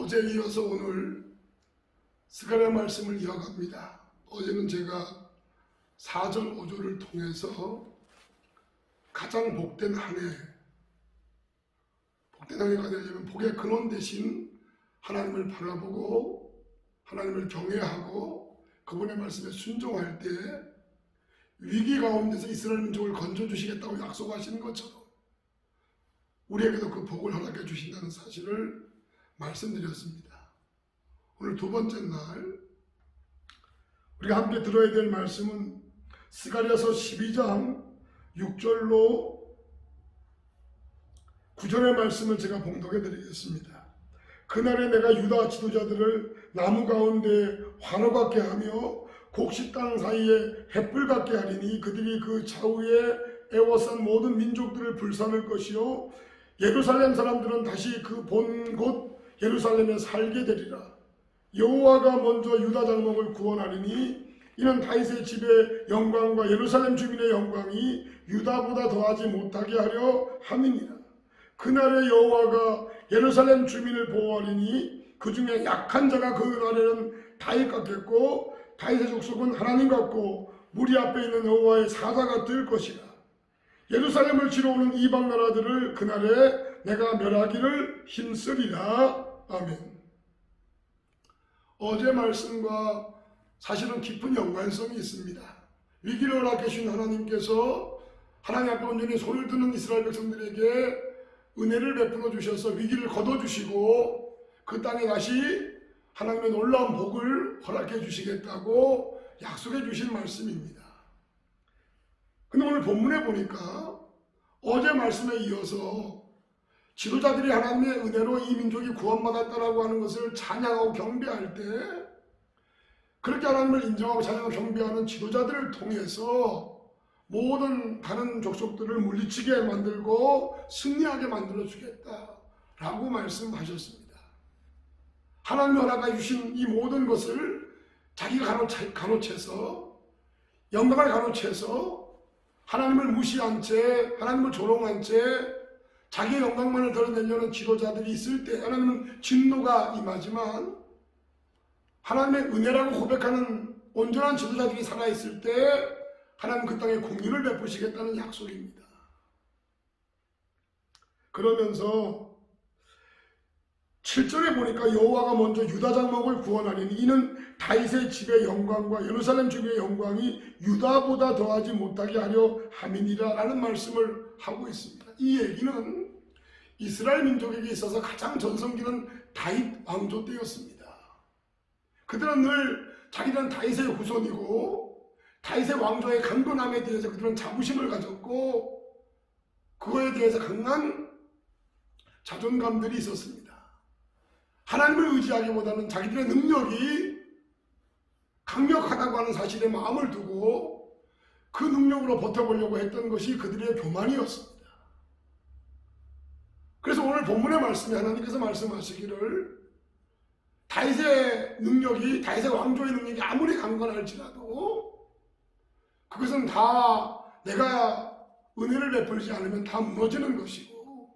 어제에 이어서 오늘 스가랴 말씀을 이어갑니다. 어제는 제가 4절 5절을 통해서 가장 복된 한 해가 되려면 복의 근원 대신 하나님을 바라보고 하나님을 경외하고 그분의 말씀에 순종할 때 위기 가운데서 이스라엘 민족을 건져주시겠다고 약속하시는 것처럼 우리에게도 그 복을 허락해 주신다는 사실을 말씀드렸습니다. 오늘 두 번째 날 우리가 함께 들어야 될 말씀은 스가랴서 12장 6절로 9절의 말씀을 제가 봉독해 드리겠습니다. 그날에 내가 유다 지도자들을 나무 가운데 환호 같게 하며 곡식 땅 사이에 햇불 같게 하리니 그들이 그 좌우에 애워싼 모든 민족들을 불살을 것이요 예루살렘 사람들은 다시 그 본 곳 예루살렘에 살게 되리라. 여호와가 먼저 유다 장막을 구원하리니 이는 다윗의 집의 영광과 예루살렘 주민의 영광이 유다보다 더하지 못하게 하려 함이니라. 그날에 여호와가 예루살렘 주민을 보호하리니 그 중에 약한 자가 그 날에는 다윗 같겠고 다윗의 족속은 하나님 같고 무리 앞에 있는 여호와의 사자가 될 것이라. 예루살렘을 치러 오는 이방 나라들을 그날에 내가 멸하기를 힘쓰리라. 아멘. 어제 말씀과 사실은 깊은 연관성이 있습니다. 위기를 허락해 주신 하나님께서 하나님 앞에 온전히 손을 드는 이스라엘 백성들에게 은혜를 베풀어 주셔서 위기를 거둬주시고 그 땅에 다시 하나님의 놀라운 복을 허락해 주시겠다고 약속해 주신 말씀입니다. 근데 오늘 본문에 보니까 어제 말씀에 이어서 지도자들이 하나님의 은혜로 이 민족이 구원받았다라고 하는 것을 찬양하고 경배할 때 그렇게 하나님을 인정하고 찬양하고 경배하는 지도자들을 통해서 모든 다른 족속들을 물리치게 만들고 승리하게 만들어 주겠다라고 말씀하셨습니다. 하나님이 허락해 주신 이 모든 것을 자기가 가로채서 영광을 가로채서 하나님을 무시한 채 하나님을 조롱한 채 자기의 영광만을 드러내려는 지도자들이 있을 때 하나님은 진노가 임하지만 하나님의 은혜라고 고백하는 온전한 지도자들이 살아있을 때 하나님 그 땅에 공의를 베푸시겠다는 약속입니다. 그러면서 7절에 보니까 여호와가 먼저 유다 장막을 구원하리니 이는 다윗의 집의 영광과 예루살렘 주민의 영광이 유다보다 더하지 못하게 하려 함이니라 라는 말씀을 하고 있습니다. 이 얘기는 이스라엘 민족에게 있어서 가장 전성기는 다윗 왕조 때였습니다. 그들은 늘 자기들은 다윗의 후손이고 다윗의 왕조의 강건함에 대해서 그들은 자부심을 가졌고 그거에 대해서 강한 자존감들이 있었습니다. 하나님을 의지하기보다는 자기들의 능력이 강력하다고 하는 사실에 마음을 두고 그 능력으로 버텨보려고 했던 것이 그들의 교만이었습니다. 그래서 오늘 본문의 말씀에 하나님께서 말씀하시기를 다윗의 능력이 다윗의 왕조의 능력이 아무리 강건할지라도 그것은 다 내가 은혜를 베풀지 않으면 다 무너지는 것이고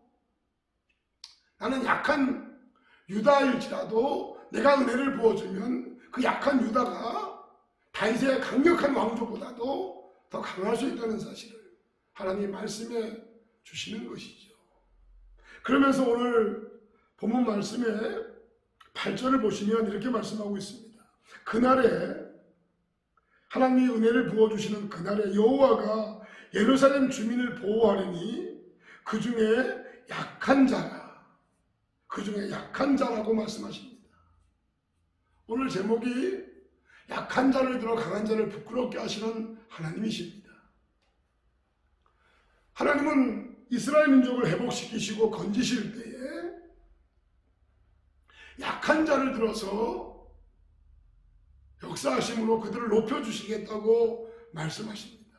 나는 약한 유다일지라도 내가 은혜를 부어주면 그 약한 유다가 다윗의 강력한 왕조보다도 더 강할 수 있다는 사실을 하나님이 말씀해 주시는 것이죠. 그러면서 오늘 본문 말씀에 8절을 보시면 이렇게 말씀하고 있습니다. 그날에 하나님이 은혜를 부어주시는 그날에 여호와가 예루살렘 주민을 보호하리니 그 중에 약한 자라고 말씀하십니다. 오늘 제목이 약한 자를 들어 강한 자를 부끄럽게 하시는 하나님이십니다. 하나님은 이스라엘 민족을 회복시키시고 건지실 때에 약한 자를 들어서 역사하심으로 그들을 높여주시겠다고 말씀하십니다.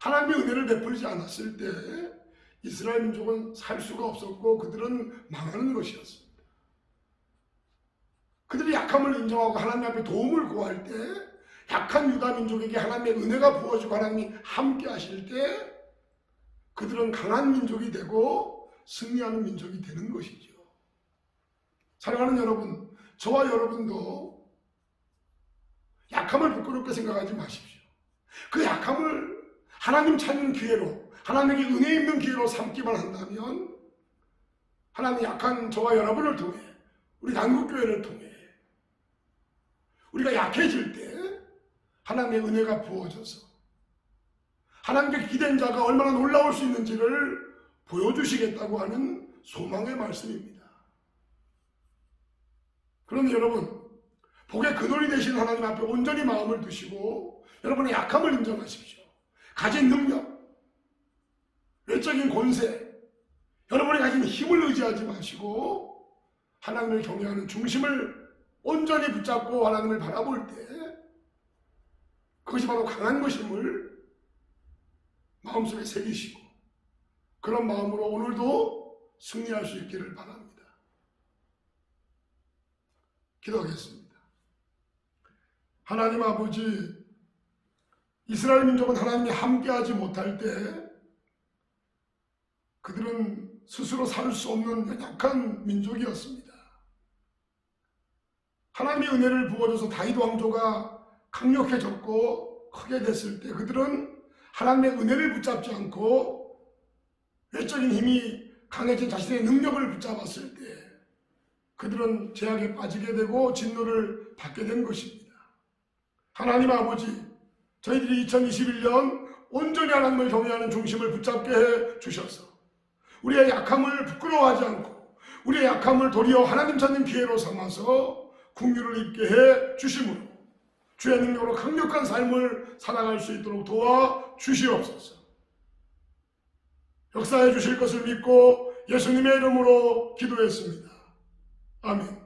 하나님의 은혜를 베풀지 않았을 때 이스라엘 민족은 살 수가 없었고 그들은 망하는 것이었습니다. 그들이 약함을 인정하고 하나님 앞에 도움을 구할 때 약한 유다 민족에게 하나님의 은혜가 부어지고 하나님이 함께 하실 때 그들은 강한 민족이 되고 승리하는 민족이 되는 것이죠. 사랑하는 여러분, 저와 여러분도 약함을 부끄럽게 생각하지 마십시오. 그 약함을 하나님 찾는 기회로, 하나님에게 은혜 있는 기회로 삼기만 한다면 하나님 약한 저와 여러분을 통해, 우리 한국교회를 통해 우리가 약해질 때 하나님의 은혜가 부어져서 하나님께 기댄 자가 얼마나 놀라울 수 있는지를 보여주시겠다고 하는 소망의 말씀입니다. 그러면 여러분, 복의 근원이 되신 하나님 앞에 온전히 마음을 두시고 여러분의 약함을 인정하십시오. 가진 능력, 외적인 권세, 여러분이 가진 힘을 의지하지 마시고 하나님을 경외하는 중심을 온전히 붙잡고 하나님을 바라볼 때 그것이 바로 강한 것임을 마음속에 새기시고 그런 마음으로 오늘도 승리할 수 있기를 바랍니다. 기도하겠습니다. 하나님 아버지, 이스라엘 민족은 하나님이 함께하지 못할 때 그들은 스스로 살 수 없는 연약한 민족이었습니다. 하나님의 은혜를 부어줘서 다윗 왕조가 강력해졌고 크게 됐을 때 그들은 하나님의 은혜를 붙잡지 않고 외적인 힘이 강해진 자신의 능력을 붙잡았을 때 그들은 죄악에 빠지게 되고 진노를 받게 된 것입니다. 하나님 아버지, 저희들이 2021년 온전히 하나님을 경외하는 중심을 붙잡게 해 주셔서 우리의 약함을 부끄러워하지 않고 우리의 약함을 도리어 하나님 찾는 기회로 삼아서 긍휼을 입게 해 주심으로 주의 능력으로 강력한 삶을 살아갈 수 있도록 도와 주시옵소서. 역사해 주실 것을 믿고 예수님의 이름으로 기도했습니다. 아멘.